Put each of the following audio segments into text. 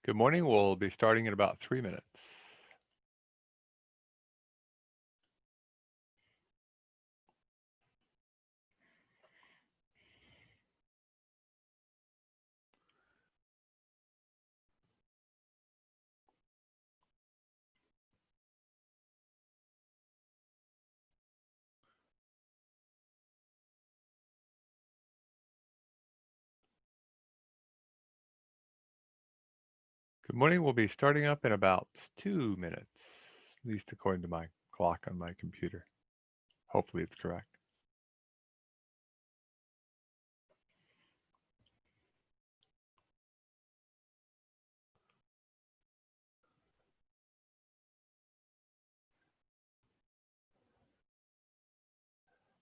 Good morning. We'll be starting in about 3 minutes. Good morning. We'll be starting up in about 2 minutes, at least according to my clock on my computer. Hopefully it's correct.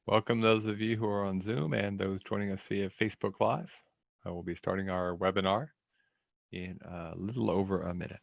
Welcome those of you who are on Zoom and those joining us via Facebook Live. We'll be starting our webinar in a little over a minute.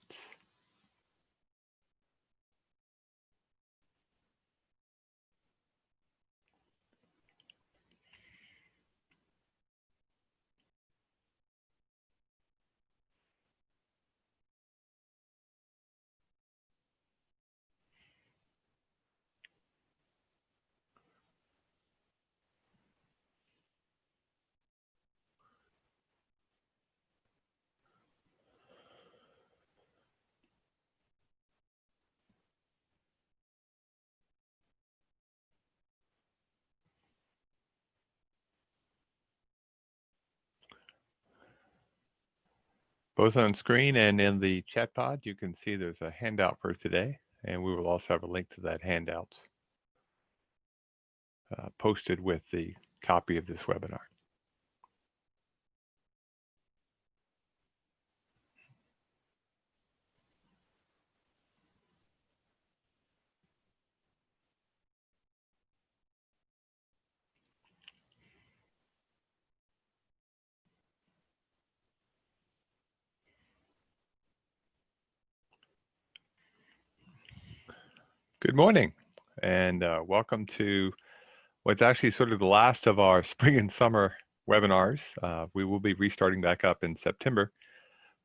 Both on screen and in the chat pod, you can see there's a handout for today, and we will also have a link to that handout posted with the copy of this webinar. Good morning, and welcome to what's actually sort of the last of our spring and summer webinars. We will be restarting back up in September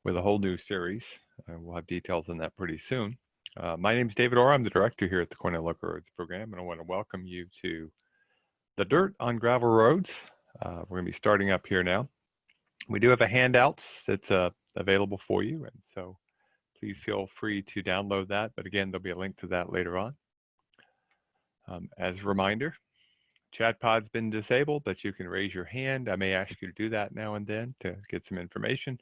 with a whole new series. We'll have details on that pretty soon. My name is David Orr. I'm the director here at the Cornell Local Roads program, and I want to welcome you to the Dirt on Gravel Roads. We're going to be starting up here now. We do have a handout that's available for you, and so please feel free to download that. But again, there'll be a link to that later on. As a reminder, chat pod's been disabled, but you can raise your hand. I may ask you to do that now and then to get some information.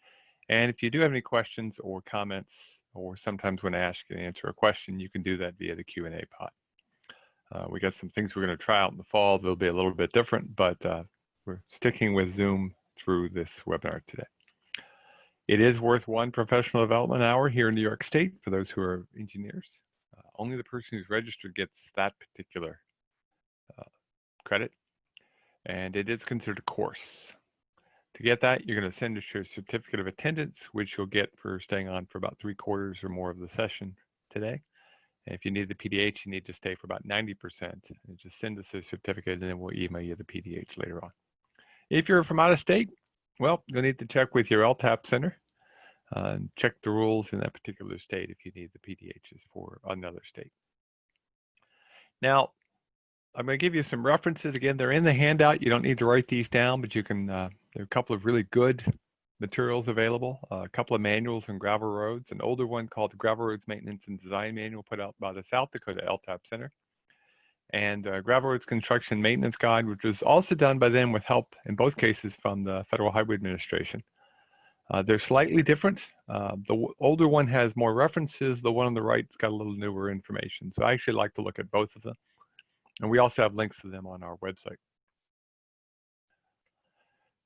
And if you do have any questions or comments, or sometimes when I ask you to answer a question, you can do that via the Q&A pod. We got some things we're going to try out in the fall. They'll be a little bit different, but we're sticking with Zoom through this webinar today. It is worth one professional development hour here in New York State for those who are engineers. Only the person who's registered gets that particular credit, and it is considered a course. To get that, you're going to send us your certificate of attendance, which you'll get for staying on for about 3/4 or more of the session today. And if you need the PDH, you need to stay for about 90%. And just send us a certificate, and then we'll email you the PDH later on. If you're from out of state, well, you'll need to check with your LTAP center and check the rules in that particular state if you need the PDHs for another state. Now, I'm going to give you some references. Again, they're in the handout. You don't need to write these down, but you can, there are a couple of really good materials available, a couple of manuals on gravel roads, an older one called the Gravel Roads Maintenance and Design Manual put out by the South Dakota LTAP Center, and Gravel Roads Construction Maintenance Guide, which was also done by them with help, in both cases, from the Federal Highway Administration. They're slightly different. The older one has more references. The one on the right's got a little newer information. So I actually like to look at both of them. And we also have links to them on our website.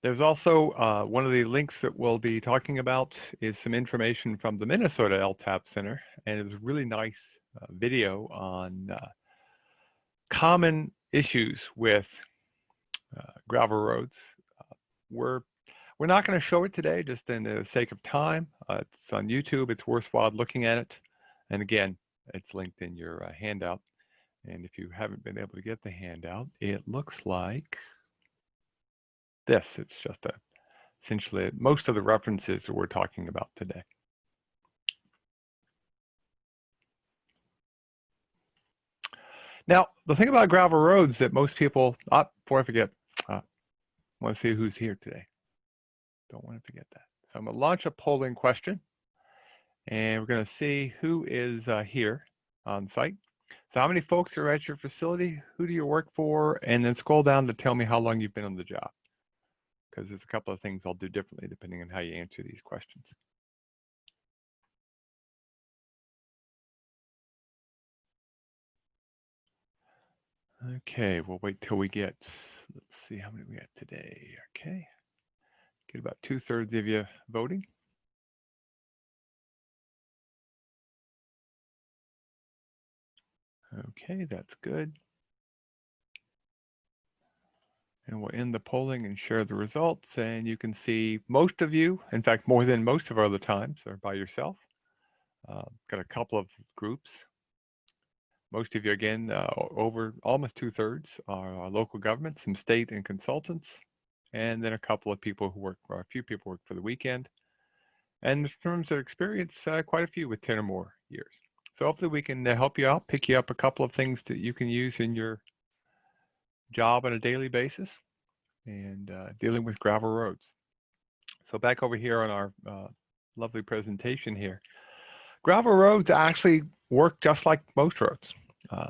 There's also one of the links that we'll be talking about is some information from the Minnesota LTAP Center, and it's a really nice video on common issues with gravel roads. We're not going to show it today, just in the sake of time. It's on YouTube. It's worthwhile looking at it. And again, it's linked in your handout. And if you haven't been able to get the handout, it looks like this. It's just essentially most of the references that we're talking about today. Now, the thing about gravel roads that most people, before I forget, I want to see who's here today. Don't want to forget that. So I'm going to launch a polling question, and we're going to see who is here on site. So how many folks are at your facility? Who do you work for? And then scroll down to tell me how long you've been on the job, because there's a couple of things I'll do differently depending on how you answer these questions. Okay, we'll wait till we get, let's see how many we got today. Okay, get about 2/3 of you voting. Okay, that's good. And we'll end the polling and share the results. And you can see most of you, in fact, more than most of our other times, are by yourself. Got a couple of groups. Most of you, again, over almost 2/3 are local governments, some state and consultants, and then a couple of people who work, or a few people work for the weekend. And in terms of experience, quite a few with 10 or more years. So hopefully we can help you out, pick you up a couple of things that you can use in your job on a daily basis and dealing with gravel roads. So back over here on our lovely presentation here. Gravel roads actually work just like most roads.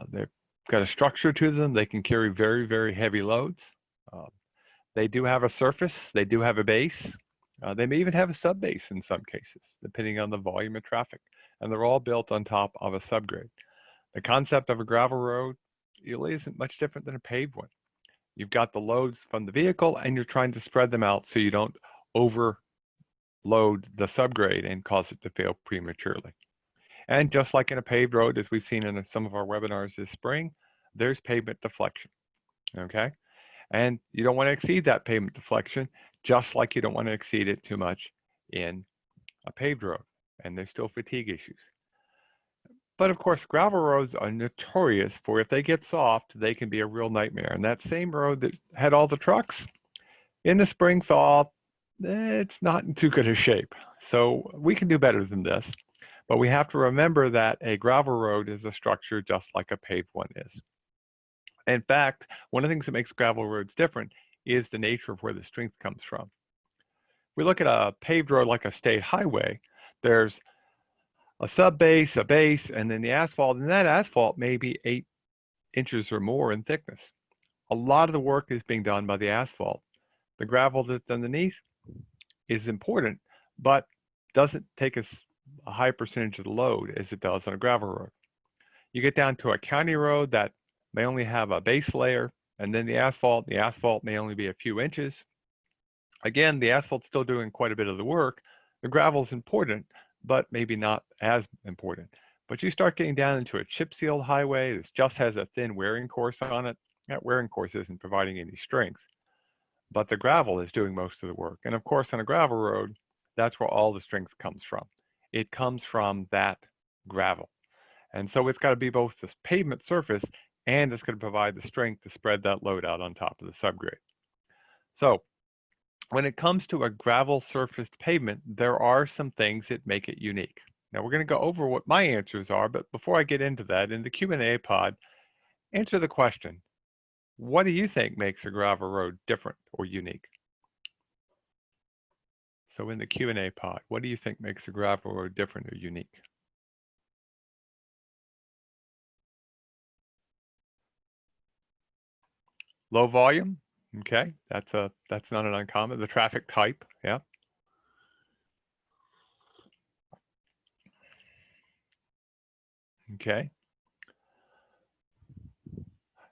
They've got a structure to them. They can carry very, very heavy loads. They do have a surface. They do have a base. They may even have a subbase in some cases, depending on the volume of traffic. And they're all built on top of a subgrade. The concept of a gravel road really isn't much different than a paved one. You've got the loads from the vehicle and you're trying to spread them out so you don't overload the subgrade and cause it to fail prematurely. And just like in a paved road, as we've seen in some of our webinars this spring, there's pavement deflection, okay? And you don't want to exceed that pavement deflection, just like you don't want to exceed it too much in a paved road, and there's still fatigue issues. But of course, gravel roads are notorious for, if they get soft, they can be a real nightmare. And that same road that had all the trucks, in the spring thaw, it's not in too good a shape. So we can do better than this. But we have to remember that a gravel road is a structure just like a paved one is. In fact, one of the things that makes gravel roads different is the nature of where the strength comes from. We look at a paved road like a state highway, there's a subbase, a base, and then the asphalt, and that asphalt may be 8 inches or more in thickness. A lot of the work is being done by the asphalt. The gravel that's underneath is important, but doesn't take a high percentage of the load as it does on a gravel road. You get down to a county road that may only have a base layer, and then the asphalt may only be a few inches. Again, the asphalt's still doing quite a bit of the work. The gravel is important, but maybe not as important. But you start getting down into a chip sealed highway that just has a thin wearing course on it. That wearing course isn't providing any strength, but the gravel is doing most of the work. And of course, on a gravel road, that's where all the strength comes from. It comes from that gravel. And so it's got to be both this pavement surface and it's going to provide the strength to spread that load out on top of the subgrade. So when it comes to a gravel surfaced pavement, there are some things that make it unique. Now we're going to go over what my answers are, but before I get into that, in the Q&A pod, answer the question, what do you think makes a gravel road different or unique? So in the Q&A pod, what do you think makes a gravel road different or unique? Low volume, okay, that's not an uncommon. The traffic type, yeah. Okay.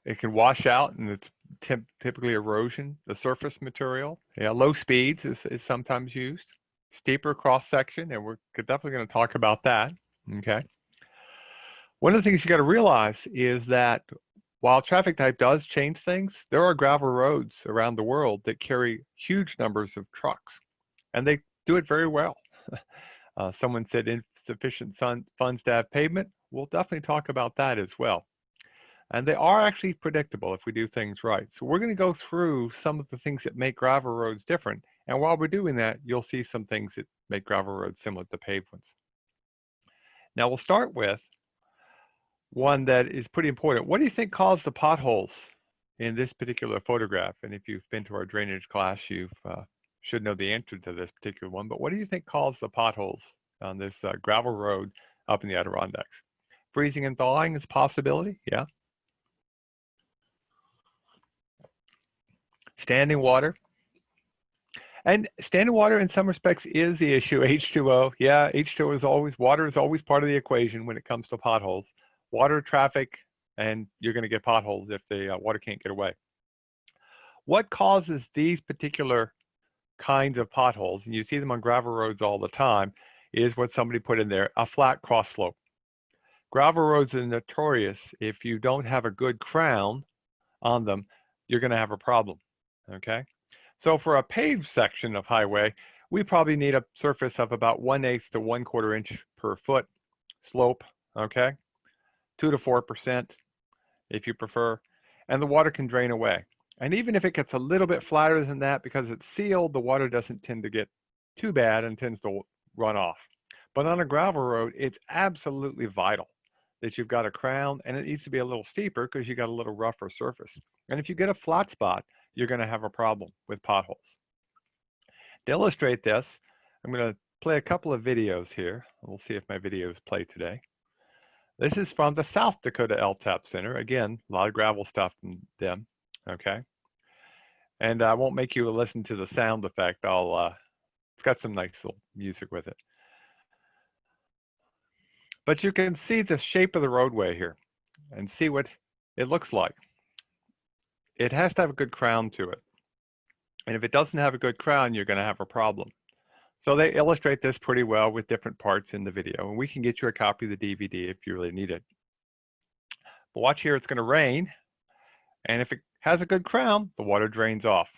It can wash out, and it's typically erosion. The surface material, yeah. Low speeds is sometimes used. Steeper cross section, and we're definitely going to talk about that. Okay. One of the things you got to realize is that while traffic type does change things, there are gravel roads around the world that carry huge numbers of trucks, and they do it very well. Someone said insufficient funds to have pavement. We'll definitely talk about that as well. And they are actually predictable if we do things right. So we're going to go through some of the things that make gravel roads different. And while we're doing that, you'll see some things that make gravel roads similar to paved ones. Now we'll start with one that is pretty important. What do you think caused the potholes in this particular photograph? And if you've been to our drainage class, you should know the answer to this particular one. But what do you think caused the potholes on this gravel road up in the Adirondacks? Freezing and thawing is a possibility, yeah. Standing water. And standing water in some respects is the issue. H2O, yeah, H2O is always, water is always part of the equation when it comes to potholes. Water traffic, and you're going to get potholes if the water can't get away. What causes these particular kinds of potholes, and you see them on gravel roads all the time, is what somebody put in there, a flat cross slope. Gravel roads are notorious. If you don't have a good crown on them, you're going to have a problem, okay? So for a paved section of highway, we probably need a surface of about 1/8 to 1/4 inch per foot slope, okay? 2 to 4% if you prefer, and the water can drain away. And even if it gets a little bit flatter than that, because it's sealed, the water doesn't tend to get too bad and tends to run off. But on a gravel road, it's absolutely vital that you've got a crown, and it needs to be a little steeper because you got a little rougher surface. And if you get a flat spot, you're going to have a problem with potholes. To illustrate this, I'm going to play a couple of videos here. We'll see if my videos play today. This is from the South Dakota LTAP Center. Again, a lot of gravel stuff from them, okay? And I won't make you listen to the sound effect. It's got some nice little music with it. But you can see the shape of the roadway here and see what it looks like. It has to have a good crown to it. And if it doesn't have a good crown, you're going to have a problem. So they illustrate this pretty well with different parts in the video. And we can get you a copy of the DVD if you really need it. But watch here, it's going to rain. And if it has a good crown, the water drains off.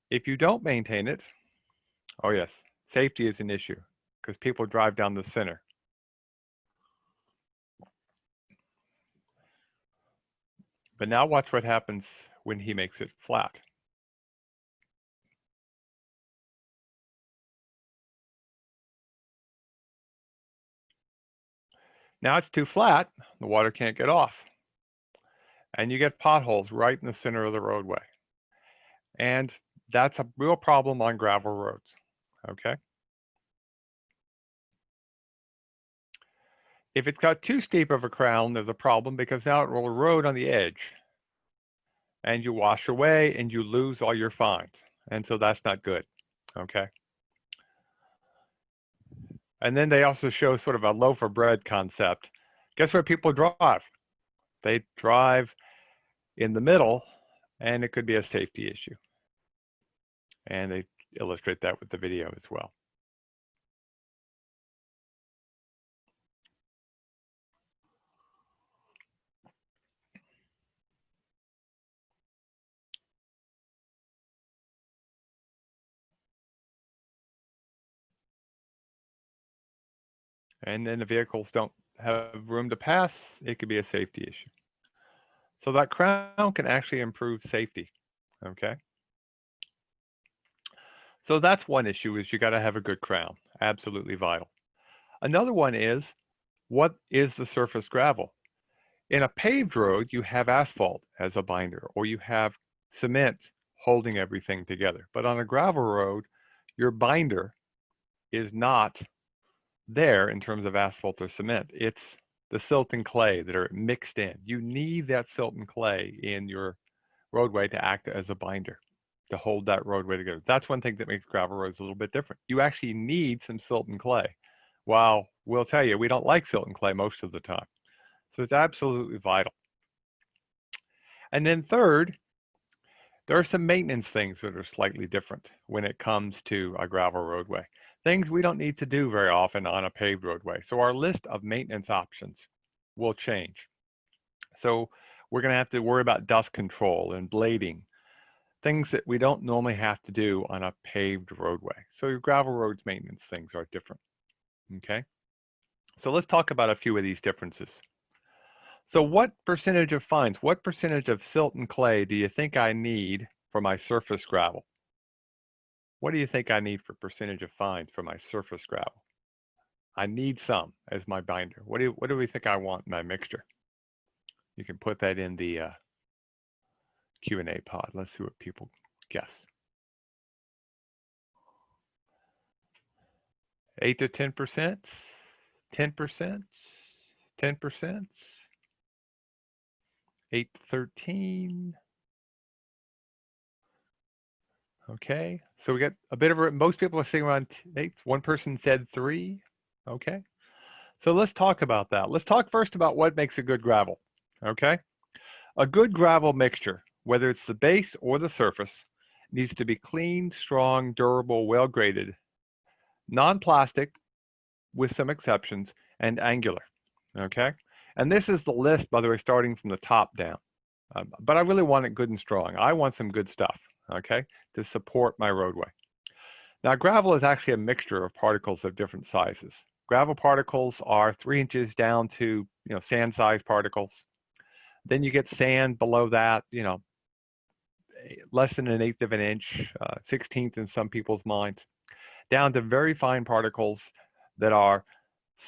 If you don't maintain it, oh yes, safety is an issue because people drive down the center. But now watch what happens when he makes it flat. Now it's too flat, the water can't get off. And you get potholes right in the center of the roadway. And that's a real problem on gravel roads, okay? If it's got too steep of a crown, there's a problem because now it will erode on the edge. And you wash away and you lose all your fines. And so that's not good, okay? And then they also show sort of a loaf of bread concept. Guess where people drive? They drive in the middle, and it could be a safety issue. And they illustrate that with the video as well. And then the vehicles don't have room to pass, it could be a safety issue. So that crown can actually improve safety, okay? So that's one issue, is you got to have a good crown, absolutely vital. Another one is, what is the surface gravel? In a paved road, you have asphalt as a binder, or you have cement holding everything together. But on a gravel road, your binder is not there in terms of asphalt or cement. It's the silt and clay that are mixed in. You need that silt and clay in your roadway to act as a binder, to hold that roadway together. That's one thing that makes gravel roads a little bit different. You actually need some silt and clay. While we'll tell you, we don't like silt and clay most of the time. So it's absolutely vital. And then third, there are some maintenance things that are slightly different when it comes to a gravel roadway. Things we don't need to do very often on a paved roadway. So our list of maintenance options will change. So we're going to have to worry about dust control and blading, things that we don't normally have to do on a paved roadway. So your gravel roads maintenance things are different, okay? So let's talk about a few of these differences. So what percentage of fines, what percentage of silt and clay do you think I need for my surface gravel? What do you think I need for percentage of fines for my surface gravel? I need some as my binder. What do we think I want in my mixture? You can put that in the Q&A pod. Let's see what people guess. 8 to 10%, 10%, 10%, 8 to 13. Okay, so we got a bit of, most people are saying around 8. One person said 3. Okay, so let's talk about that. Let's talk first about what makes a good gravel. Okay, a good gravel mixture, whether it's the base or the surface, needs to be clean, strong, durable, well graded, non-plastic, with some exceptions, and angular. Okay, and this is the list, by the way, starting from the top down. But I really want it good and strong. I want some good stuff, okay, to support my roadway. Now, gravel is actually a mixture of particles of different sizes. Gravel particles are 3 inches down to, sand-sized particles. Then you get sand below that, less than 1/8 of an inch, 1/16 in some people's minds, down to very fine particles that are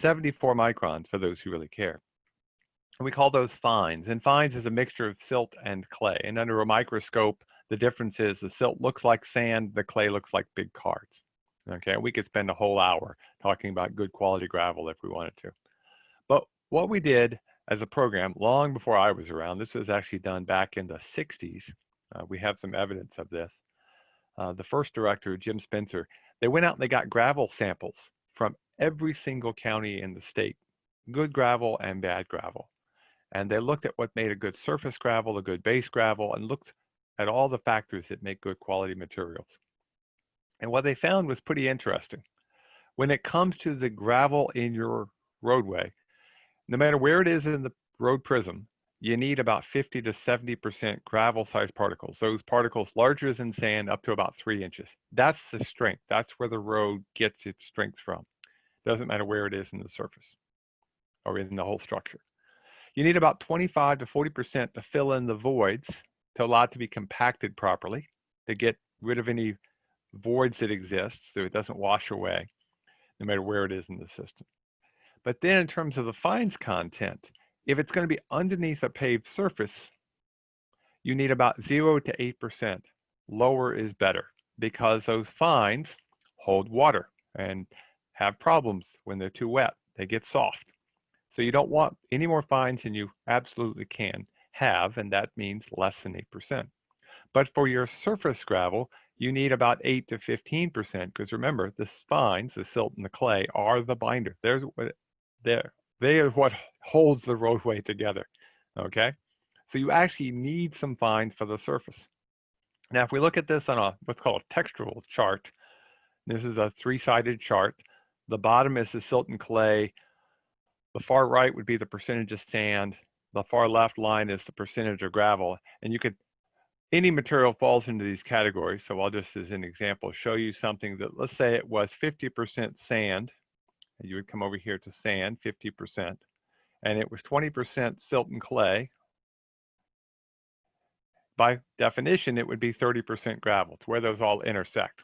74 microns for those who really care. And we call those fines. And fines is a mixture of silt and clay. And under a microscope, the difference is the silt looks like sand, the clay looks like big cards. Okay, we could spend a whole hour talking about good quality gravel if we wanted to. But what we did as a program, long before I was around, this was actually done back in the 60s. We have some evidence of this. The first director, Jim Spencer, they went out and they got gravel samples from every single county in the state, good gravel and bad gravel. And they looked at what made a good surface gravel, a good base gravel, and looked at all the factors that make good quality materials. And what they found was pretty interesting. When it comes to the gravel in your roadway, no matter where it is in the road prism, you need about 50 to 70% gravel-sized particles. Those particles larger than sand up to about 3 inches. That's the strength. That's where the road gets its strength from. Doesn't matter where it is in the surface or in the whole structure. You need about 25 to 40% to fill in the voids to allow it to be compacted properly, to get rid of any voids that exist so it doesn't wash away, no matter where it is in the system. But then in terms of the fines content, if it's going to be underneath a paved surface, you need about 0 to 8%. Lower is better because those fines hold water and have problems when they're too wet. They get soft. So you don't want any more fines than you absolutely can have, and that means less than 8%. But for your surface gravel, you need about 8 to 15%, because remember, the fines, the silt and the clay, are the binder. They are what holds the roadway together, okay? So you actually need some fines for the surface. Now, if we look at this on what's called a textural chart, this is a 3-sided chart. The bottom is the silt and clay. The far right would be the percentage of sand. The far left line is the percentage of gravel. And any material falls into these categories. So I'll just, as an example, show you something that, let's say it was 50% sand. You would come over here to sand, 50%. And it was 20% silt and clay. By definition, it would be 30% gravel. It's where those all intersect.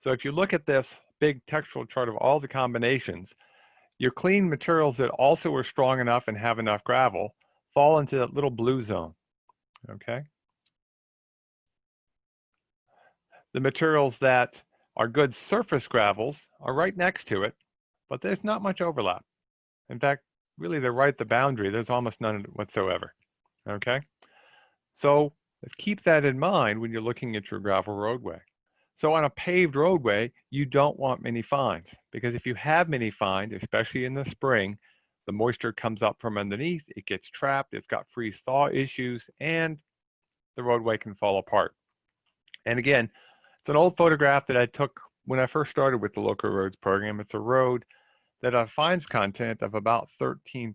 So if you look at this big textural chart of all the combinations, your clean materials that also are strong enough and have enough gravel fall into that little blue zone, okay? The materials that are good surface gravels are right next to it, but there's not much overlap. In fact, really they're right at the boundary. There's almost none whatsoever, okay? So let's keep that in mind when you're looking at your gravel roadway. So on a paved roadway, you don't want many fines, because if you have many fines, especially in the spring, the moisture comes up from underneath, it gets trapped, it's got freeze-thaw issues, and the roadway can fall apart. And again, it's an old photograph that I took when I first started with the local roads program. It's a road that has fines content of about 13%,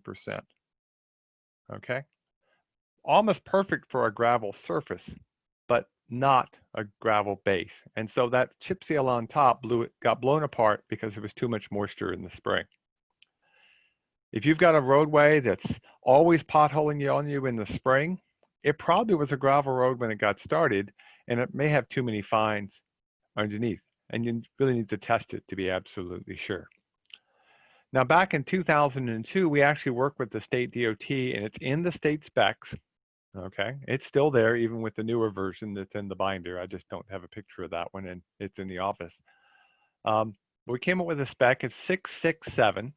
okay? Almost perfect for a gravel surface, but not a gravel base. And so that chip seal on top got blown apart because there was too much moisture in the spring. If you've got a roadway that's always potholing on you in the spring, it probably was a gravel road when it got started, and it may have too many fines underneath. And you really need to test it to be absolutely sure. Now, back in 2002, we actually worked with the state DOT, and it's in the state specs. Okay, it's still there, even with the newer version that's in the binder. I just don't have a picture of that one, and it's in the office. We came up with a spec. It's 667,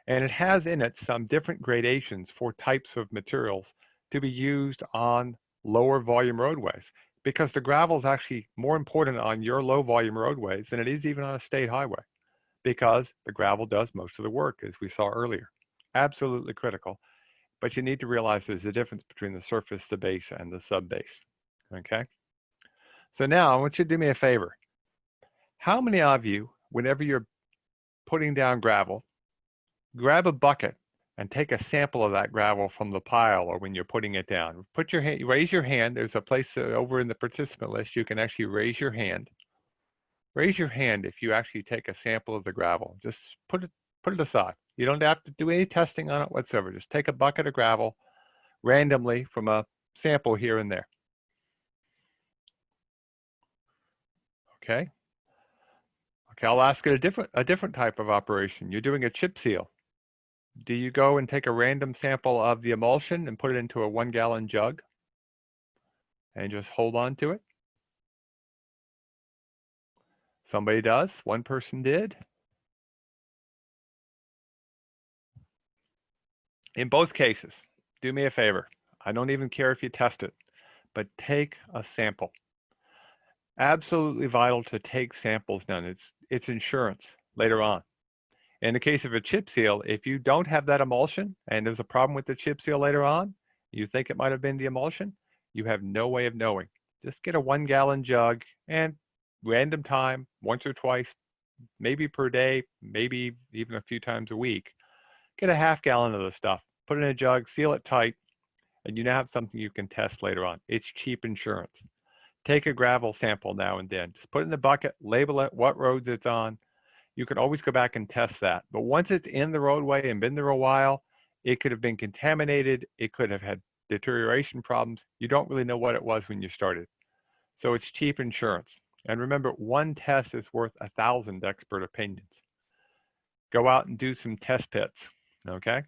and it has in it some different gradations for types of materials to be used on lower volume roadways, because the gravel is actually more important on your low volume roadways than it is even on a state highway, because the gravel does most of the work, as we saw earlier. Absolutely critical. But you need to realize there's a difference between the surface, the base, and the sub-base. Okay? So now I want you to do me a favor. How many of you, whenever you're putting down gravel, grab a bucket and take a sample of that gravel from the pile, or when you're putting it down? Put your hand, raise your hand. There's a place over in the participant list you can actually raise your hand. Raise your hand if you actually take a sample of the gravel. Just put it aside. You don't have to do any testing on it whatsoever. Just take a bucket of gravel randomly from a sample here and there. Okay. Okay, I'll ask it a different type of operation. You're doing a chip seal. Do you go and take a random sample of the emulsion and put it into a 1-gallon jug and just hold on to it? Somebody does. One person did. In both cases, do me a favor. I don't even care if you test it, but take a sample. Absolutely vital to take samples now. It's insurance later on. In the case of a chip seal, if you don't have that emulsion and there's a problem with the chip seal later on, you think it might have been the emulsion, you have no way of knowing. Just get a 1-gallon jug and random time, once or twice, maybe per day, maybe even a few times a week, get a 1/2 gallon of the stuff, put it in a jug, seal it tight, and you now have something you can test later on. It's cheap insurance. Take a gravel sample now and then. Just put it in the bucket, label it, what roads it's on. You can always go back and test that. But once it's in the roadway and been there a while, it could have been contaminated. It could have had deterioration problems. You don't really know what it was when you started. So it's cheap insurance. And remember, one test is worth 1,000 expert opinions. Go out and do some test pits, okay?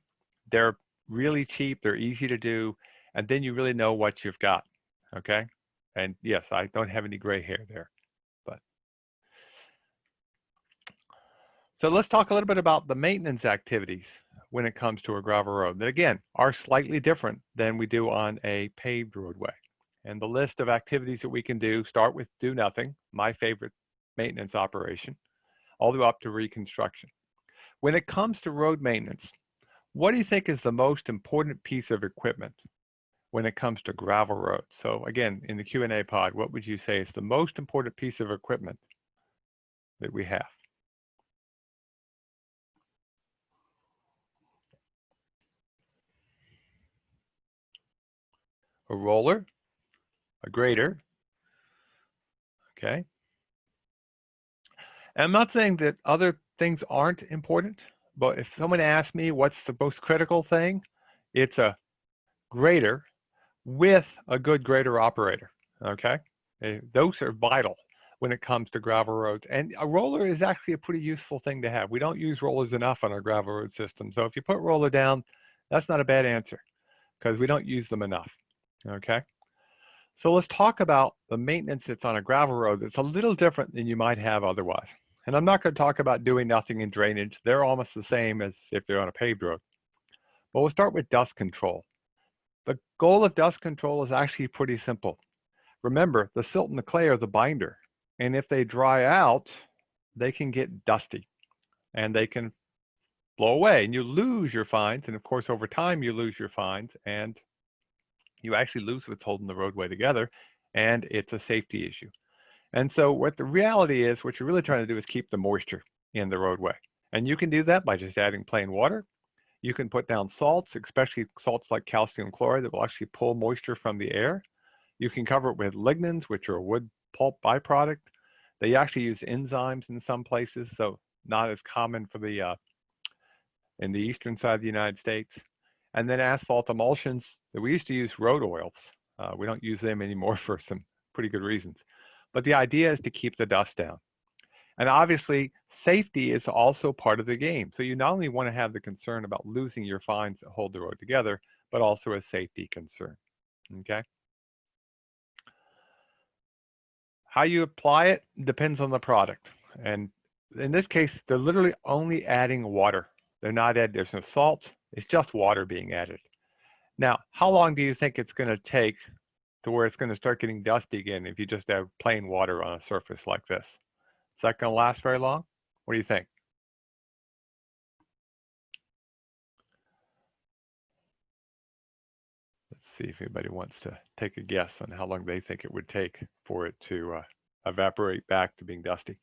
They're really cheap, they're easy to do, and then you really know what you've got, okay? And yes, I don't have any gray hair there, but. So let's talk a little bit about the maintenance activities when it comes to a gravel road that, again, are slightly different than we do on a paved roadway. And the list of activities that we can do start with do nothing, my favorite maintenance operation, all the way up to reconstruction. When it comes to road maintenance, what do you think is the most important piece of equipment when it comes to gravel roads? So again, in the Q&A pod, what would you say is the most important piece of equipment that we have? A roller, a grader, okay? And I'm not saying that other things aren't important, but if someone asks me what's the most critical thing, it's a grader with a good grader operator, okay? Those are vital when it comes to gravel roads. And a roller is actually a pretty useful thing to have. We don't use rollers enough on our gravel road system. So if you put roller down, that's not a bad answer because we don't use them enough, okay? So let's talk about the maintenance that's on a gravel road that's a little different than you might have otherwise. And I'm not going to talk about doing nothing in drainage. They're almost the same as if they're on a paved road. But we'll start with dust control. The goal of dust control is actually pretty simple. Remember, the silt and the clay are the binder. And if they dry out, they can get dusty and they can blow away and you lose your fines. And of course, over time, you lose your fines and you actually lose what's holding the roadway together, and it's a safety issue. And so what the reality is, what you're really trying to do is keep the moisture in the roadway. And you can do that by just adding plain water. You can put down salts, especially salts like calcium chloride that will actually pull moisture from the air. You can cover it with lignins, which are a wood pulp byproduct. They actually use enzymes in some places, so not as common for the in the eastern side of the United States. And then asphalt emulsions that we used to use road oils. We don't use them anymore for some pretty good reasons. But the idea is to keep the dust down. And obviously, Safety is also part of the game. So you not only want to have the concern about losing your fines that hold the road together, but also a safety concern. Okay. How you apply it depends on the product. And in this case, they're literally only adding water. They're not adding, there's no salt, it's just water being added. Now, how long do you think it's going to take to where it's going to start getting dusty again if you just have plain water on a surface like this? Is that going to last very long? What do you think? Let's see if anybody wants to take a guess on how long they think it would take for it to evaporate back to being dusty.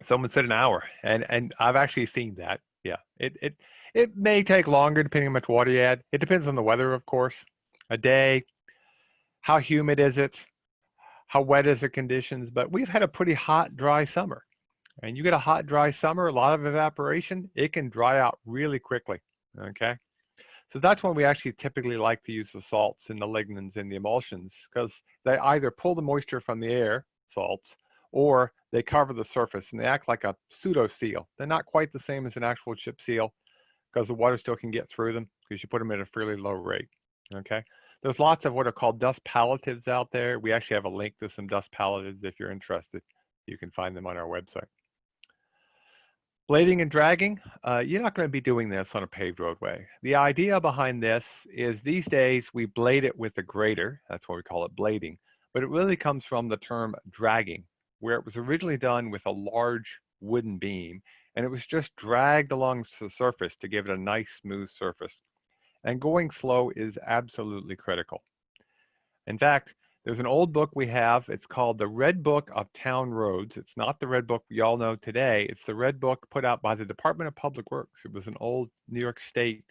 Someone said an hour, and I've actually seen that. Yeah, it may take longer depending on how much water you add. It depends on the weather, of course. A day, how humid is it, how wet is the conditions. But we've had a pretty hot, dry summer, and you get a hot, dry summer, a lot of evaporation. It can dry out really quickly. Okay. So that's when we actually typically like to use the salts and the lignins and the emulsions, because they either pull the moisture from the air, salts, or they cover the surface and they act like a pseudo seal. They're not quite the same as an actual chip seal because the water still can get through them because you put them at a fairly low rate. Okay. There's lots of what are called dust palletives out there. We actually have a link to some dust palletives if you're interested. You can find them on our website. Blading and dragging, you're not going to be doing this on a paved roadway. The idea behind this is these days we blade it with a grader. That's why we call it blading. But it really comes from the term dragging, where it was originally done with a large wooden beam, and it was just dragged along the surface to give it a nice, smooth surface. And going slow is absolutely critical. In fact, there's an old book we have. It's called the Red Book of Town Roads. It's not the Red Book we all know today. It's the Red Book put out by the Department of Public Works. It was an old New York State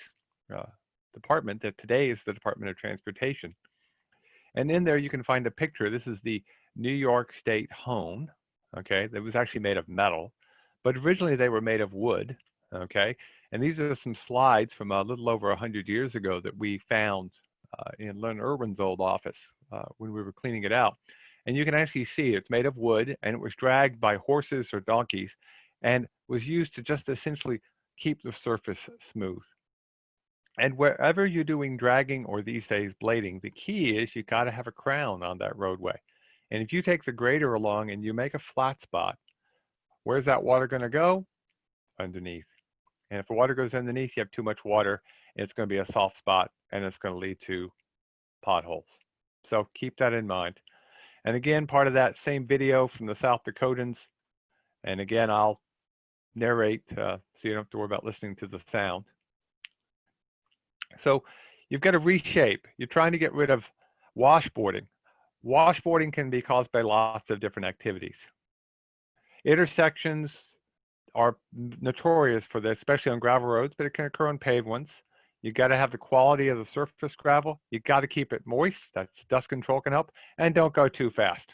department that today is the Department of Transportation. And in there you can find a picture. This is the New York State home, okay, that was actually made of metal, but originally they were made of wood, okay? And these are some slides from a little over 100 years ago that we found in Len Irwin's old office when we were cleaning it out. And you can actually see it's made of wood and it was dragged by horses or donkeys and was used to just essentially keep the surface smooth. And wherever you're doing dragging or these days blading, the key is you got to have a crown on that roadway. And if you take the grader along and you make a flat spot, where's that water going to go? Underneath. And if the water goes underneath, you have too much water, it's going to be a soft spot and it's going to lead to potholes. So keep that in mind. And again, part of that same video from the South Dakotans. And again, I'll narrate so you don't have to worry about listening to the sound. So you've got to reshape. You're trying to get rid of washboarding. Washboarding can be caused by lots of different activities. Intersections are notorious for this, especially on gravel roads, but it can occur on paved ones. You got to have the quality of the surface gravel. You got to keep it moist. That's dust control can help. And don't go too fast.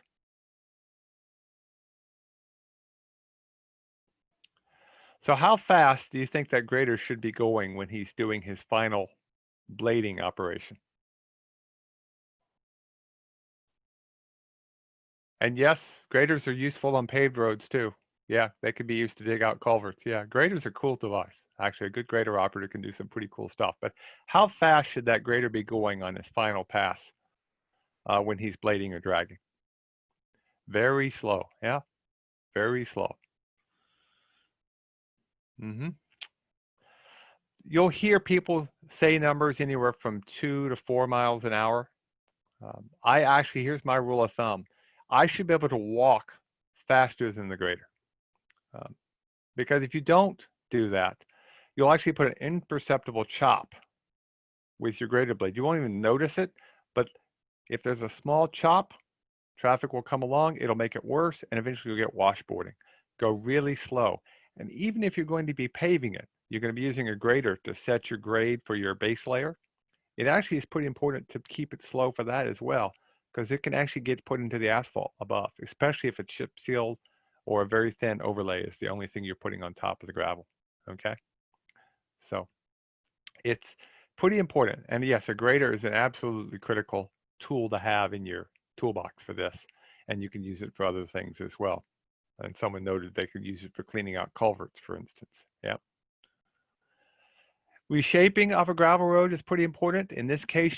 So how fast do you think that grader should be going when he's doing his final blading operation? And yes, graders are useful on paved roads too. Yeah, they can be used to dig out culverts. Yeah, graders are a cool device. Actually, a good grader operator can do some pretty cool stuff. But how fast should that grader be going on his final pass when he's blading or dragging? Very slow. Yeah, very slow. You'll hear people say numbers anywhere from 2 to 4 miles an hour. I actually, here's my rule of thumb. I should be able to walk faster than the grader. Because if you don't do that, you'll actually put an imperceptible chop with your grader blade. You won't even notice it, but if there's a small chop, traffic will come along, it'll make it worse, and eventually you'll get washboarding. Go really slow. And even if you're going to be paving it, you're going to be using a grader to set your grade for your base layer. It actually is pretty important to keep it slow for that as well, because it can actually get put into the asphalt above, especially if it's chip sealed or a very thin overlay is the only thing you're putting on top of the gravel, okay? So it's pretty important. And yes, a grader is an absolutely critical tool to have in your toolbox for this, and you can use it for other things as well. And someone noted they could use it for cleaning out culverts, for instance. Yep. Reshaping of a gravel road is pretty important. In this case,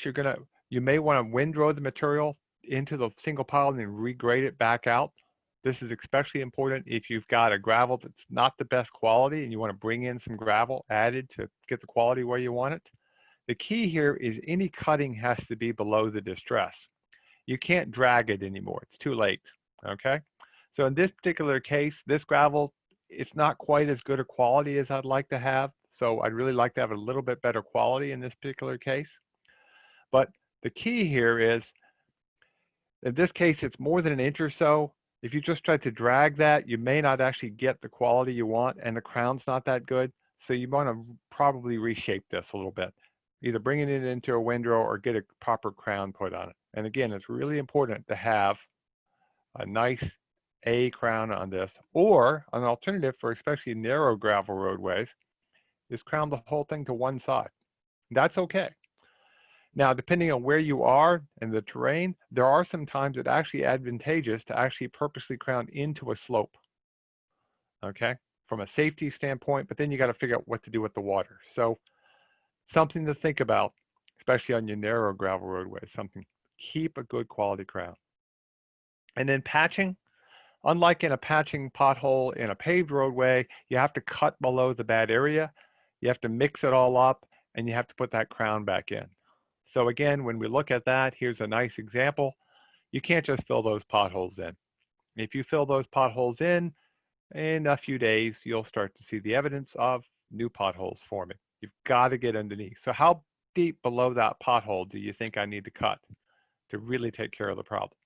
you may want to windrow the material into the single pile and then regrade it back out. This is especially important if you've got a gravel that's not the best quality and you want to bring in some gravel added to get the quality where you want it. The key here is any cutting has to be below the distress. You can't drag it anymore. It's too late, okay? So in this particular case, this gravel, it's not quite as good a quality as I'd like to have. So I'd really like to have a little bit better quality in this particular case. But the key here is, in this case, it's more than an inch or so. If you just try to drag that, you may not actually get the quality you want, and the crown's not that good. So you want to probably reshape this a little bit, either bringing it into a windrow or get a proper crown put on it. And again, it's really important to have a nice A crown on this, or an alternative for especially narrow gravel roadways is crown the whole thing to one side. That's okay. Now, depending on where you are and the terrain, there are some times it's actually advantageous to actually purposely crown into a slope, okay, from a safety standpoint, but then you got to figure out what to do with the water. So something to think about, especially on your narrow gravel roadways, keep a good quality crown. And then patching, unlike in a patching pothole in a paved roadway, you have to cut below the bad area, you have to mix it all up, and you have to put that crown back in. So again, when we look at that, here's a nice example. You can't just fill those potholes in. If you fill those potholes in a few days, you'll start to see the evidence of new potholes forming. You've got to get underneath. So how deep below that pothole do you think I need to cut to really take care of the problem?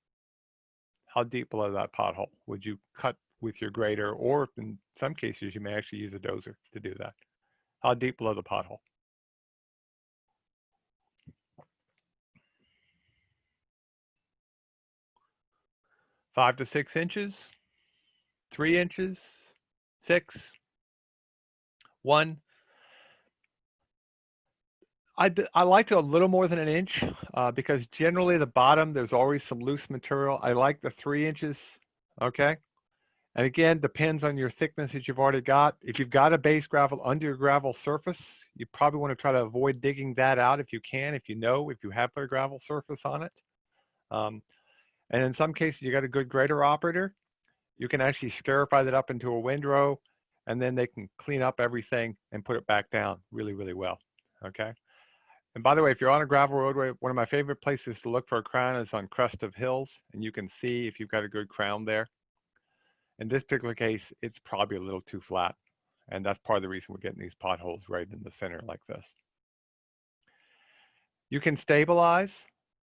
How deep below that pothole would you cut with your grader, or in some cases, you may actually use a dozer to do that? How deep below the pothole? 5 to 6 inches, 3 inches, 6, 1. I like to a little more than an inch because generally the bottom, there's always some loose material. I like the 3 inches, okay? And again, depends on your thickness that you've already got. If you've got a base gravel under your gravel surface, you probably want to try to avoid digging that out if you can, if you have put a gravel surface on it. And in some cases, you got a good grader operator, you can actually scarify that up into a windrow, and then they can clean up everything and put it back down really, really well, okay? And by the way, if you're on a gravel roadway, one of my favorite places to look for a crown is on crest of hills, and you can see if you've got a good crown there. In this particular case, it's probably a little too flat, and that's part of the reason we're getting these potholes right in the center like this. You can stabilize,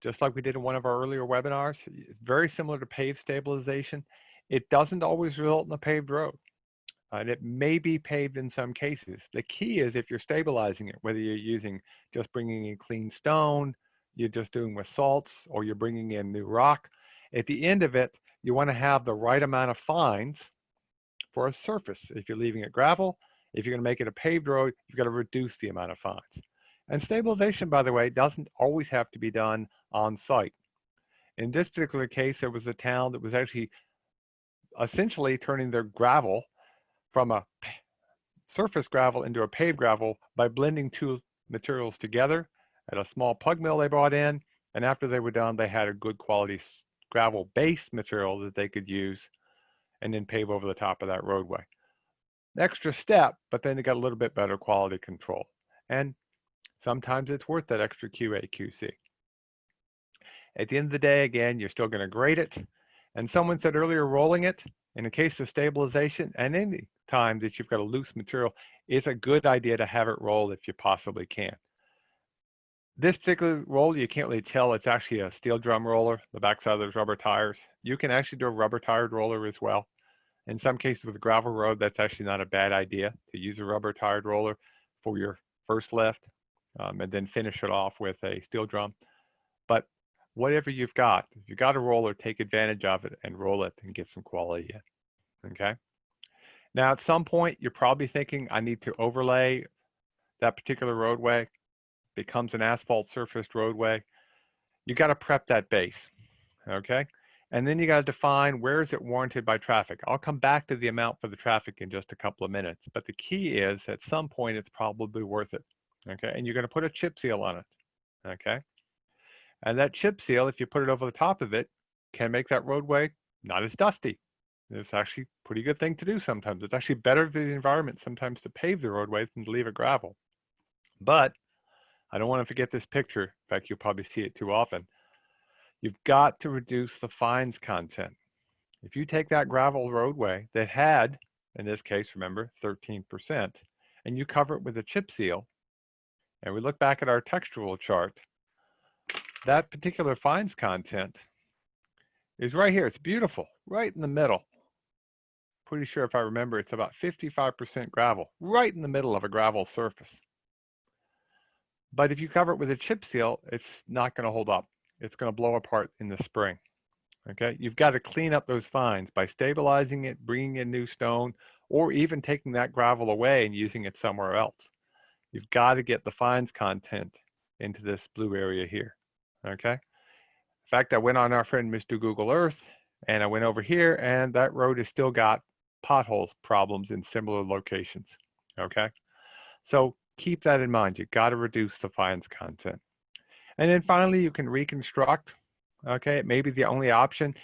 just like we did in one of our earlier webinars. It's very similar to paved stabilization. It doesn't always result in a paved road, and it may be paved in some cases. The key is if you're stabilizing it, whether you're just bringing in clean stone, you're just doing with salts, or you're bringing in new rock. At the end of it, you want to have the right amount of fines for a surface. If you're leaving it gravel, if you're going to make it a paved road, you've got to reduce the amount of fines. And stabilization, by the way, doesn't always have to be done on site. In this particular case, there was a town that was actually essentially turning their gravel from a surface gravel into a paved gravel by blending two materials together at a small plug mill they brought in. And after they were done, they had a good quality gravel base material that they could use and then pave over the top of that roadway. Extra step, but then they got a little bit better quality control. And sometimes it's worth that extra QA, QC. At the end of the day, again, you're still going to grade it. And someone said earlier, rolling it, in the case of stabilization, and any time that you've got a loose material, it's a good idea to have it roll if you possibly can. This particular roll, you can't really tell it's actually a steel drum roller, the backside of those rubber tires. You can actually do a rubber tired roller as well. In some cases with a gravel road, that's actually not a bad idea to use a rubber tired roller for your first lift and then finish it off with a steel drum. But whatever you've got, if you've got a roller, take advantage of it and roll it and get some quality in, okay? Now, at some point, you're probably thinking, I need to overlay that particular roadway, becomes an asphalt surfaced roadway. You got to prep that base, okay? And then you got to define where is it warranted by traffic. I'll come back to the amount for the traffic in just a couple of minutes, but the key is at some point it's probably worth it. Okay, and you're going to put a chip seal on it. Okay, and that chip seal, if you put it over the top of it, can make that roadway not as dusty. It's actually a pretty good thing to do sometimes. It's actually better for the environment sometimes to pave the roadways than to leave it gravel. But I don't want to forget this picture. In fact, you'll probably see it too often. You've got to reduce the fines content. If you take that gravel roadway that had, in this case, remember, 13%, and you cover it with a chip seal, and we look back at our textural chart, that particular fines content is right here. It's beautiful, right in the middle. Pretty sure if I remember, it's about 55% gravel, right in the middle of a gravel surface. But if you cover it with a chip seal, it's not going to hold up. It's going to blow apart in the spring. Okay, you've got to clean up those fines by stabilizing it, bringing in new stone, or even taking that gravel away and using it somewhere else. You've got to get the fines content into this blue area here. Okay. In fact, I went on our friend Mr. Google Earth, and I went over here, and that road has still got potholes problems in similar locations. Okay, so keep that in mind. You've got to reduce the fines content. And then finally, you can reconstruct. Okay, it may be the only option.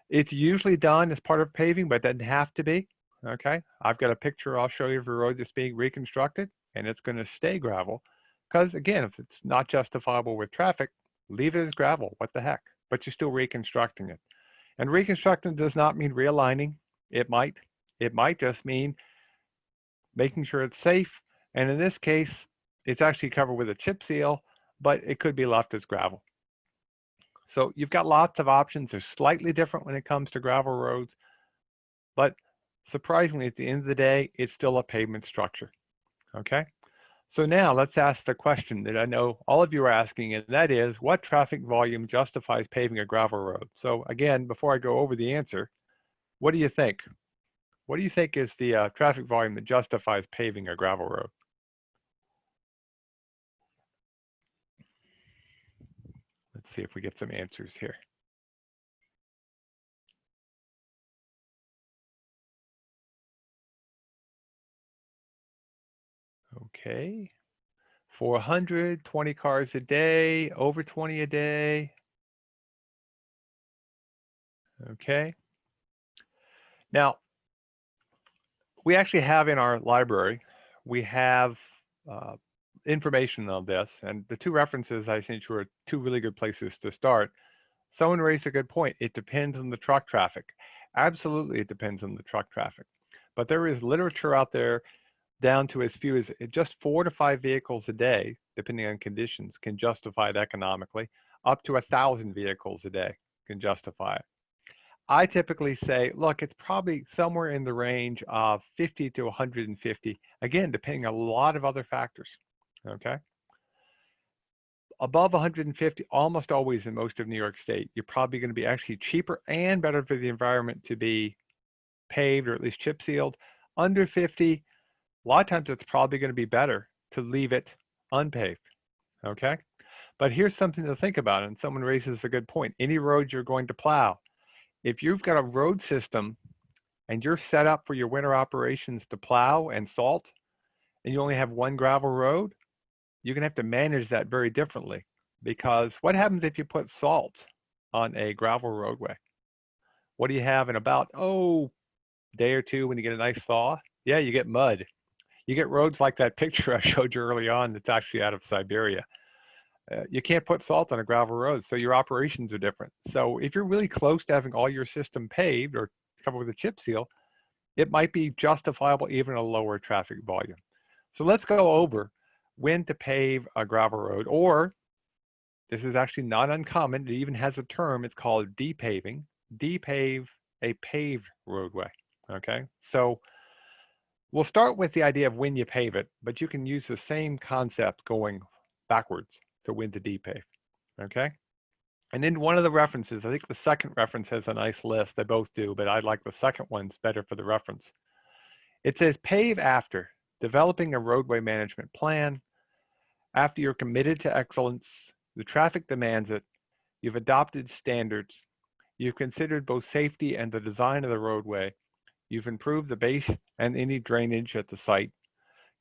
It's usually done as part of paving, but it doesn't have to be. Okay, I've got a picture I'll show you of a road that's being reconstructed, and it's going to stay gravel. Because again, if it's not justifiable with traffic, leave it as gravel. What the heck? But you're still reconstructing it. And reconstructing does not mean realigning. It might just mean making sure it's safe. And in this case, it's actually covered with a chip seal, but it could be left as gravel. So you've got lots of options. They're slightly different when it comes to gravel roads, but surprisingly, at the end of the day, it's still a pavement structure. Okay? So now let's ask the question that I know all of you are asking, and that is, what traffic volume justifies paving a gravel road? So again, before I go over the answer, what do you think? What do you think is the traffic volume that justifies paving a gravel road? Let's see if we get some answers here. Okay. 400, 20 cars a day, over 20 a day. Okay. Now, we actually have in our library, we have information on this, and the two references I think are two really good places to start. Someone raised a good point. It depends on the truck traffic. Absolutely, it depends on the truck traffic. But there is literature out there down to as few as just 4 to 5 vehicles a day, depending on conditions, can justify it economically. Up to 1,000 vehicles a day can justify it. I typically say, look, it's probably somewhere in the range of 50 to 150, again, depending on a lot of other factors, okay? Above 150, almost always in most of New York State, you're probably going to be actually cheaper and better for the environment to be paved or at least chip sealed. Under 50, a lot of times it's probably going to be better to leave it unpaved, okay? But here's something to think about, and someone raises a good point. Any road you're going to plow, if you've got a road system and you're set up for your winter operations to plow and salt, and you only have one gravel road, you're going to have to manage that very differently. Because what happens if you put salt on a gravel roadway? What do you have in about, day or two when you get a nice thaw? Yeah, you get mud. You get roads like that picture I showed you early on that's actually out of Siberia. You can't put salt on a gravel road, so your operations are different. So if you're really close to having all your system paved or covered with a chip seal, it might be justifiable even a lower traffic volume. So let's go over when to pave a gravel road, or this is actually not uncommon. It even has a term. It's called depaving. Depave a paved roadway, okay? So we'll start with the idea of when you pave it, but you can use the same concept going backwards to when to depave, okay? And then one of the references, I think the second reference has a nice list. They both do, but I like the second one's better for the reference. It says pave after developing a roadway management plan. After you're committed to excellence, the traffic demands it, you've adopted standards, You've considered both safety and the design of the roadway. You've improved the base and any drainage at the site.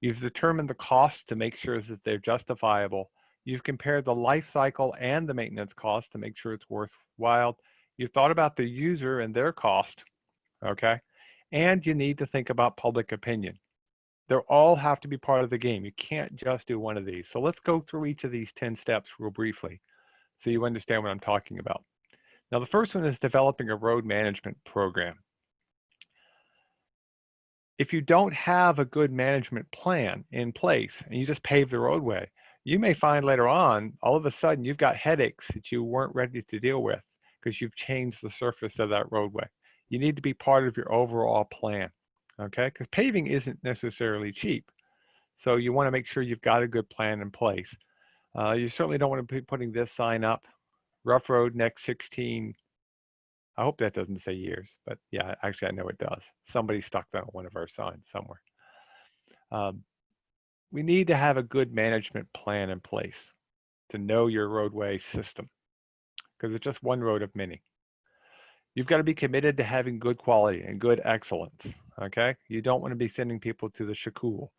You've determined the cost to make sure that they're justifiable. You've compared the life cycle and the maintenance cost to make sure it's worthwhile. You've thought about the user and their cost, okay? And you need to think about public opinion. They all have to be part of the game. You can't just do one of these. So let's go through each of these 10 steps real briefly so you understand what I'm talking about. Now, the first one is developing a road management program. If you don't have a good management plan in place and you just pave the roadway, you may find later on, all of a sudden, you've got headaches that you weren't ready to deal with because you've changed the surface of that roadway. You need to be part of your overall plan, okay? Because paving isn't necessarily cheap. So you want to make sure you've got a good plan in place. You certainly don't want to be putting this sign up, rough road next 16. I hope that doesn't say years, but yeah, actually I know it does. Somebody stuck that on one of our signs somewhere. We need to have a good management plan in place to know your roadway system because it's just one road of many. You've got to be committed to having good quality and good excellence, okay? You don't want to be sending people to the Shakool,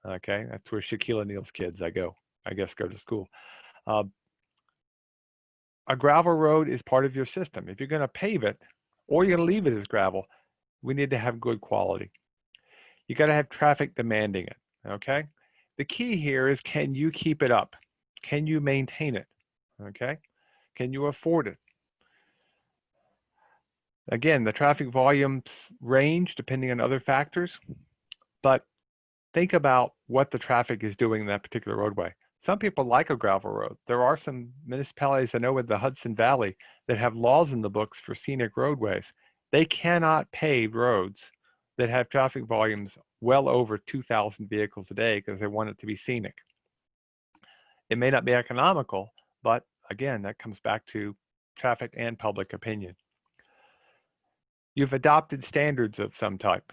okay? That's where Shaquille O'Neal's kids, I guess, go to school. A gravel road is part of your system. If you're going to pave it or you're going to leave it as gravel, we need to have good quality. You got to have traffic demanding it, okay? The key here is, can you keep it up? Can you maintain it, okay? Can you afford it? Again, the traffic volumes range depending on other factors, but think about what the traffic is doing in that particular roadway. Some people like a gravel road. There are some municipalities I know in the Hudson Valley that have laws in the books for scenic roadways. They cannot pave roads that have traffic volumes well over 2,000 vehicles a day because they want it to be scenic. It may not be economical, but again, that comes back to traffic and public opinion. You've adopted standards of some type.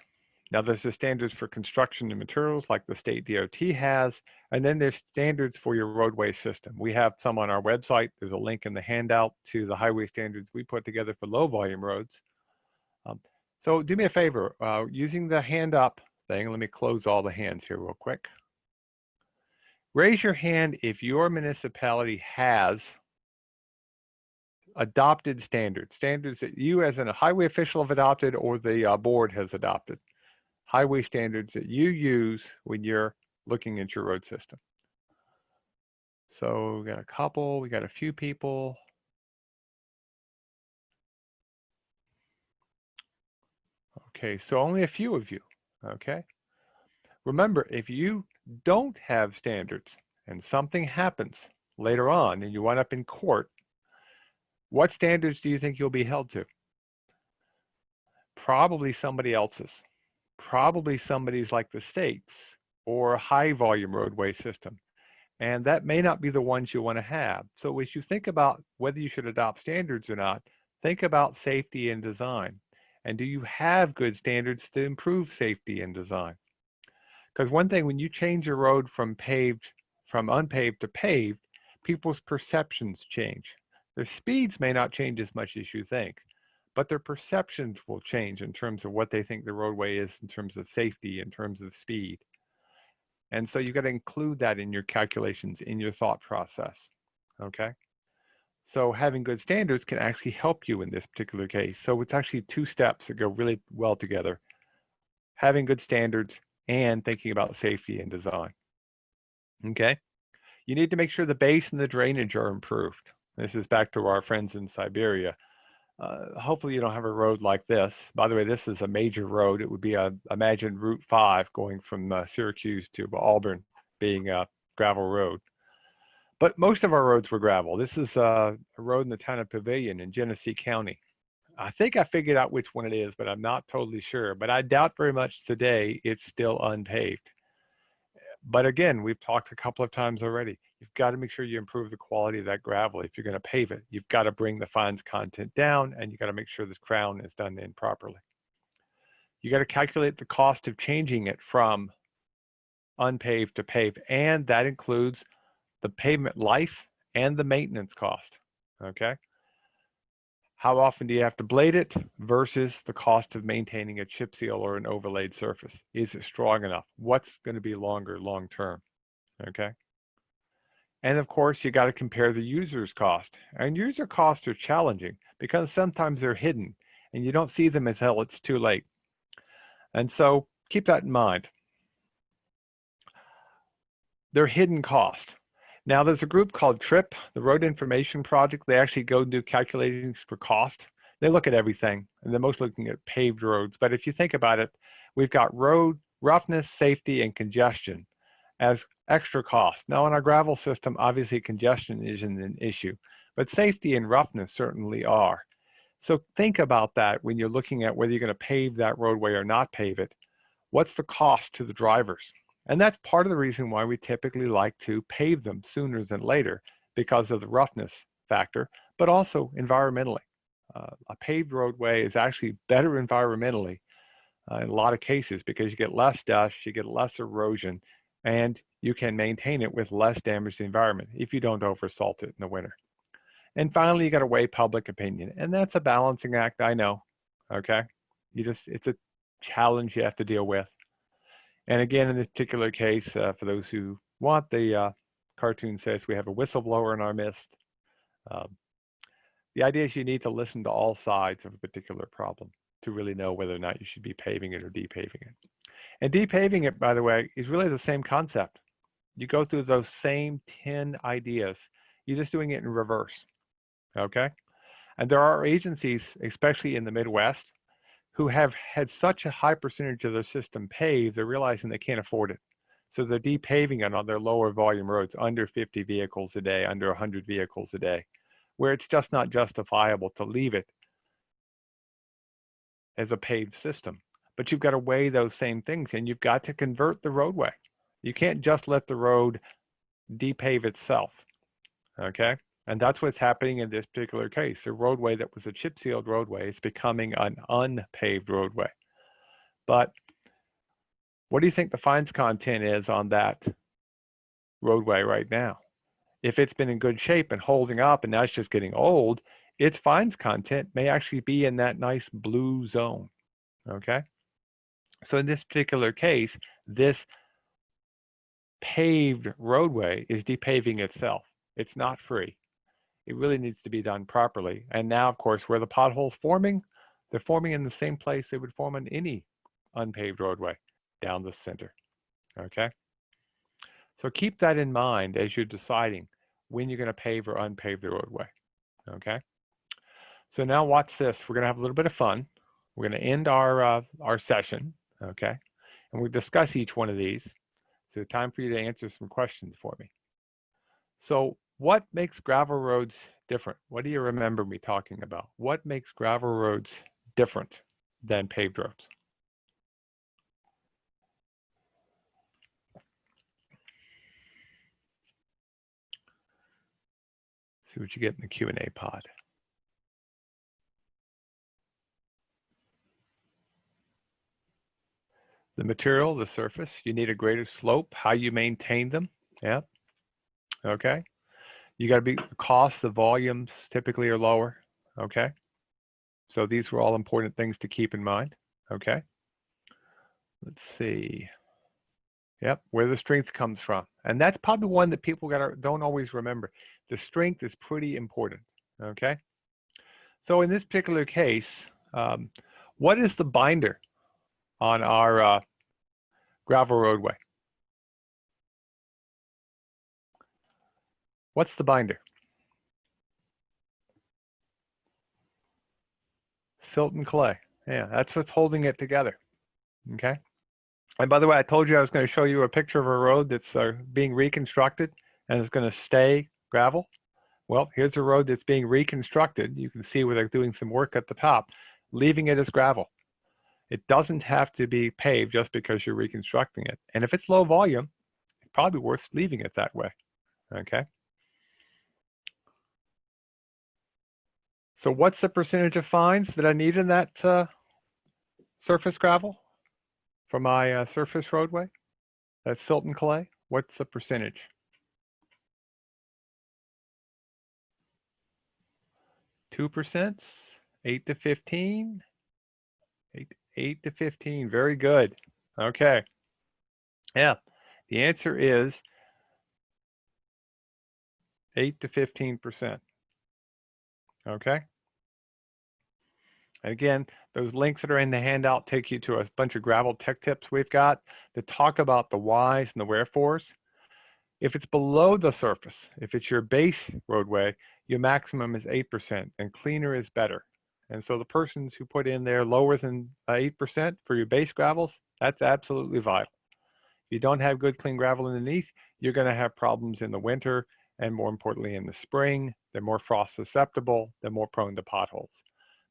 Now, there's the standards for construction and materials like the state DOT has, and then there's standards for your roadway system. We have some on our website. There's a link in the handout to the highway standards we put together for low volume roads. So do me a favor, using the hand up thing, let me close all the hands here real quick. Raise your hand if your municipality has adopted standards that you as a highway official have adopted or the board has adopted. Highway standards that you use when you're looking at your road system. So we got a couple, we got a few people. Okay, so only a few of you, okay? Remember, if you don't have standards and something happens later on and you wind up in court, what standards do you think you'll be held to? Probably somebody else's. Probably somebody's like the state's or a high volume roadway system. And that may not be the ones you want to have. So as you think about whether you should adopt standards or not, think about safety and design. And do you have good standards to improve safety and design? Because one thing, when you change your road from unpaved to paved, people's perceptions change. Their speeds may not change as much as you think, but their perceptions will change in terms of what they think the roadway is in terms of safety, in terms of speed. And so you got to include that in your calculations, in your thought process, okay? So having good standards can actually help you in this particular case. So it's actually two steps that go really well together. Having good standards and thinking about safety and design, okay? You need to make sure the base and the drainage are improved. This is back to our friends in Siberia. Hopefully you don't have a road like this. By the way, this is a major road. It would be, imagine Route 5 going from Syracuse to Auburn being a gravel road. But most of our roads were gravel. This is a road in the town of Pavilion in Genesee County. I think I figured out which one it is, but I'm not totally sure. But I doubt very much today it's still unpaved. But again, we've talked a couple of times already. You've got to make sure you improve the quality of that gravel. If you're going to pave it, you've got to bring the fines content down, and you got to make sure this crown is done in properly. You got to calculate the cost of changing it from unpaved to paved, and that includes the pavement life and the maintenance cost, okay? How often do you have to blade it versus the cost of maintaining a chip seal or an overlaid surface? Is it strong enough? What's going to be longer long term? Okay. And of course, you got to compare the user's cost. And user costs are challenging because sometimes they're hidden and you don't see them until it's too late. And so keep that in mind. They're hidden cost. Now there's a group called TRIP, the Road Information Project. They actually go do calculations for cost. They look at everything, and they're most looking at paved roads. But if you think about it, we've got road roughness, safety, and congestion as extra cost. Now on our gravel system, obviously congestion isn't an issue, but safety and roughness certainly are. So think about that when you're looking at whether you're going to pave that roadway or not pave it. What's the cost to the drivers? And that's part of the reason why we typically like to pave them sooner than later, because of the roughness factor, but also environmentally. A paved roadway is actually better environmentally in a lot of cases because you get less dust, you get less erosion, and you can maintain it with less damage to the environment if you don't oversalt it in the winter. And finally, you got to weigh public opinion, and that's a balancing act, I know, okay? It's a challenge you have to deal with. And again, in this particular case, for those who want, the cartoon says we have a whistleblower in our midst. The idea is you need to listen to all sides of a particular problem to really know whether or not you should be paving it or depaving it. And depaving it, by the way, is really the same concept. You go through those same 10 ideas. You're just doing it in reverse, okay? And there are agencies, especially in the Midwest, who have had such a high percentage of their system paved, they're realizing they can't afford it. So they're depaving it on their lower volume roads, under 50 vehicles a day, under 100 vehicles a day, where it's just not justifiable to leave it as a paved system. But you've got to weigh those same things, and you've got to convert the roadway. You can't just let the road depave itself, okay? And that's what's happening in this particular case. A roadway that was a chip sealed roadway is becoming an unpaved roadway. But what do you think the fines content is on that roadway right now? If it's been in good shape and holding up and now it's just getting old, its fines content may actually be in that nice blue zone, okay? So in this particular case, this paved roadway is depaving itself. It's not free. It really needs to be done properly. And now, of course, where the potholes forming, they're forming in the same place they would form on any unpaved roadway, down the center, okay? So keep that in mind as you're deciding when you're going to pave or unpave the roadway, okay? So now watch this. We're going to have a little bit of fun. We're going to end our session, okay? And we'll discuss each one of these. So time for you to answer some questions for me. So what makes gravel roads different? What do you remember me talking about? What makes gravel roads different than paved roads? See what you get in the Q&A pod. The material, the surface, you need a greater slope, how you maintain them, yeah, okay. You got to be, cost, the volumes typically are lower, okay. So these were all important things to keep in mind, okay. Let's see. Yep, where the strength comes from. And that's probably one that people don't always remember. The strength is pretty important, okay. So in this particular case, what is the binder on our gravel roadway? What's the binder? Silt and clay. Yeah, that's what's holding it together, okay. And by the way, I told you I was going to show you a picture of a road that's being reconstructed and it's going to stay gravel. Well, here's a road that's being reconstructed. You can see where they're doing some work at the top, leaving it as gravel. It doesn't have to be paved just because you're reconstructing it. And if it's low volume, it's probably worth leaving it that way, okay? So what's the percentage of fines that I need in that surface gravel for my surface roadway? That's silt and clay. What's the percentage? 2%? 8 to 15? 8 to 15, very good. Okay. Yeah, the answer is 8 to 15%. Okay. And again, those links that are in the handout take you to a bunch of gravel tech tips we've got that talk about the whys and the wherefores. If it's below the surface, if it's your base roadway, your maximum is 8%, and cleaner is better. And so the persons who put in there lower than 8% for your base gravels, that's absolutely vital. If you don't have good clean gravel underneath, you're going to have problems in the winter, and more importantly in the spring. They're more frost susceptible, they're more prone to potholes.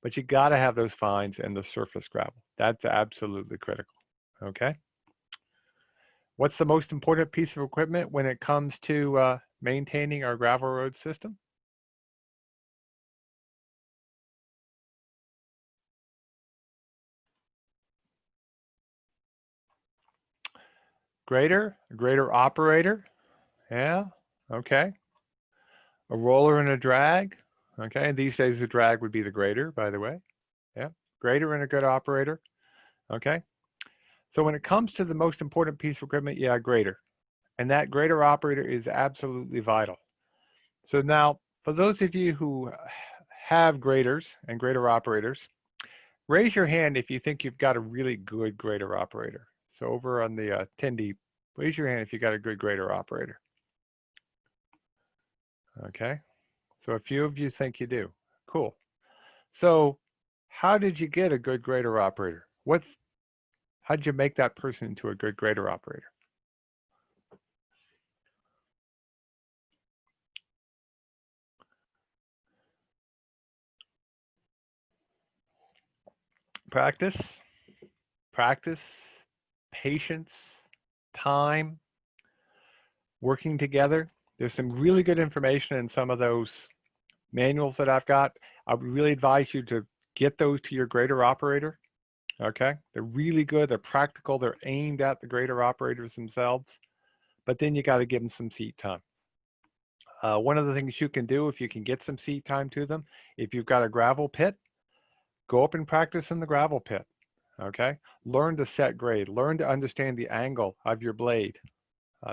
But you got to have those fines in the surface gravel. That's absolutely critical. Okay. What's the most important piece of equipment when it comes to maintaining our gravel road system? Grader, a grader operator. Yeah, okay. A roller and a drag. Okay, these days the drag would be the grader, by the way. Yeah, grader and a good operator. Okay. So when it comes to the most important piece of equipment, yeah, grader. And that grader operator is absolutely vital. So now, for those of you who have graders and grader operators, raise your hand if you think you've got a really good grader operator. So over on the attendee, raise your hand if you got a good grader operator. Okay, so a few of you think you do. Cool. So how did you get a good grader operator? How did you make that person into a good grader operator? Practice, practice, patience, time, working together. There's some really good information in some of those manuals that I've got. I would really advise you to get those to your grader operator. Okay, they're really good, they're practical, they're aimed at the grader operators themselves, but then you got to give them some seat time. One of the things you can do if you can get some seat time to them, if you've got a gravel pit, go up and practice in the gravel pit. Okay, learn to set grade, learn to understand the angle of your blade.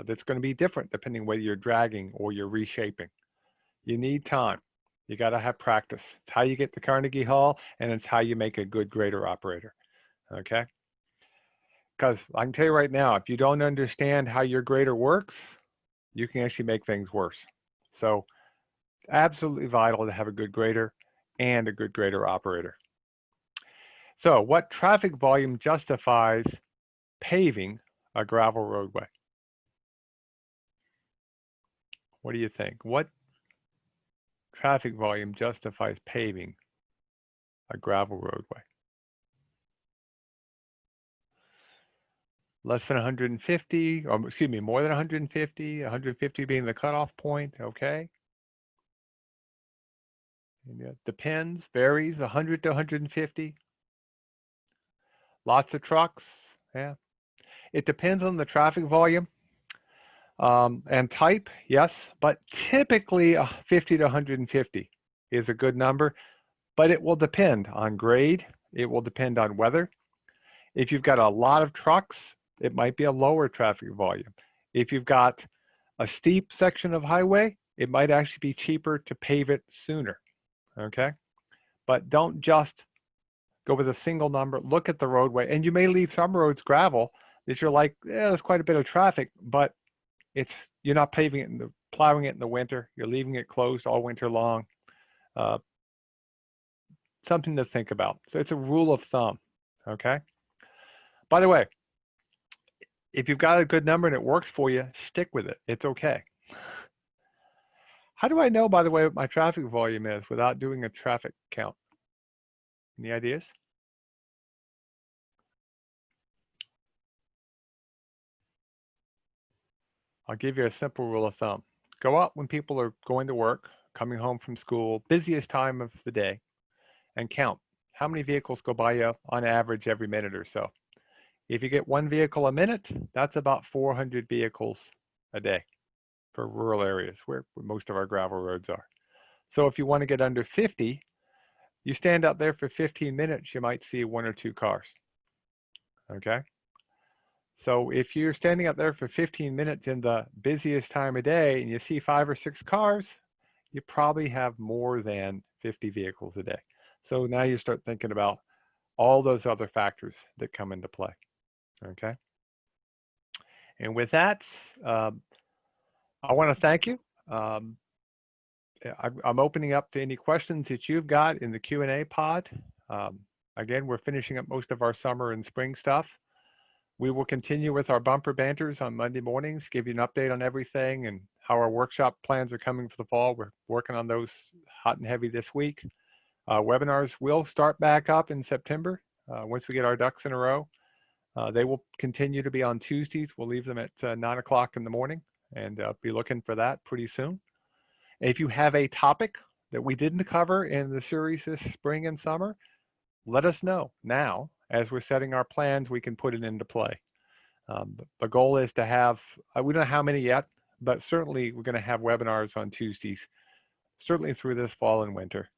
That's going to be different depending whether you're dragging or you're reshaping. You need time. You got to have practice. It's how you get to Carnegie Hall, and it's how you make a good grader operator. Okay? Because I can tell you right now, if you don't understand how your grader works, you can actually make things worse. So absolutely vital to have a good grader and a good grader operator. So what traffic volume justifies paving a gravel roadway? What do you think? What traffic volume justifies paving a gravel roadway? Less than 150, or excuse me, more than 150, 150 being the cutoff point, okay? And it depends, varies, 100 to 150. Lots of trucks, yeah. It depends on the traffic volume and type, yes, but typically 50 to 150 is a good number, but it will depend on grade, it will depend on weather. If you've got a lot of trucks, it might be a lower traffic volume. If you've got a steep section of highway, it might actually be cheaper to pave it sooner, okay? But don't just go with a single number, look at the roadway, and you may leave some roads gravel that you're like, yeah, there's quite a bit of traffic, but you're not paving it plowing it in the winter, you're leaving it closed all winter long. Something to think about. So it's a rule of thumb, okay? By the way, if you've got a good number and it works for you, stick with it. It's okay. How do I know, by the way, what my traffic volume is without doing a traffic count? Any ideas? I'll give you a simple rule of thumb. Go out when people are going to work, coming home from school, busiest time of the day, and count how many vehicles go by you on average every minute or so. If you get one vehicle a minute, that's about 400 vehicles a day for rural areas where most of our gravel roads are. So if you want to get under 50, You stand out there for 15 minutes, you might see 1 or 2 cars. Okay? So if you're standing out there for 15 minutes in the busiest time of day and you see 5 or 6 cars, you probably have more than 50 vehicles a day. So now you start thinking about all those other factors that come into play. Okay? And with that, I want to thank you. I'm opening up to any questions that you've got in the Q&A pod. Again, we're finishing up most of our summer and spring stuff. We will continue with our bumper banters on Monday mornings, give you an update on everything and how our workshop plans are coming for the fall. We're working on those hot and heavy this week. Webinars will start back up in September once we get our ducks in a row. They will continue to be on Tuesdays. We'll leave them at 9 o'clock in the morning and be looking for that pretty soon. If you have a topic that we didn't cover in the series this spring and summer, let us know now. As we're setting our plans, we can put it into play. The goal is to have, we don't know how many yet, but certainly we're going to have webinars on Tuesdays, certainly through this fall and winter,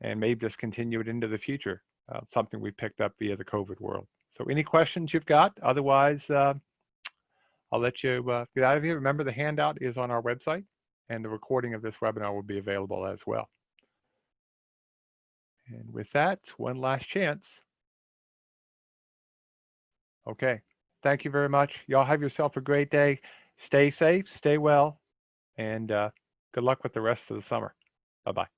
and maybe just continue it into the future, something we picked up via the COVID world. So any questions you've got? Otherwise, I'll let you get out of here. Remember, the handout is on our website, and the recording of this webinar will be available as well. And with that, one last chance. Okay, thank you very much. Y'all have yourself a great day. Stay safe, stay well, and good luck with the rest of the summer. Bye-bye.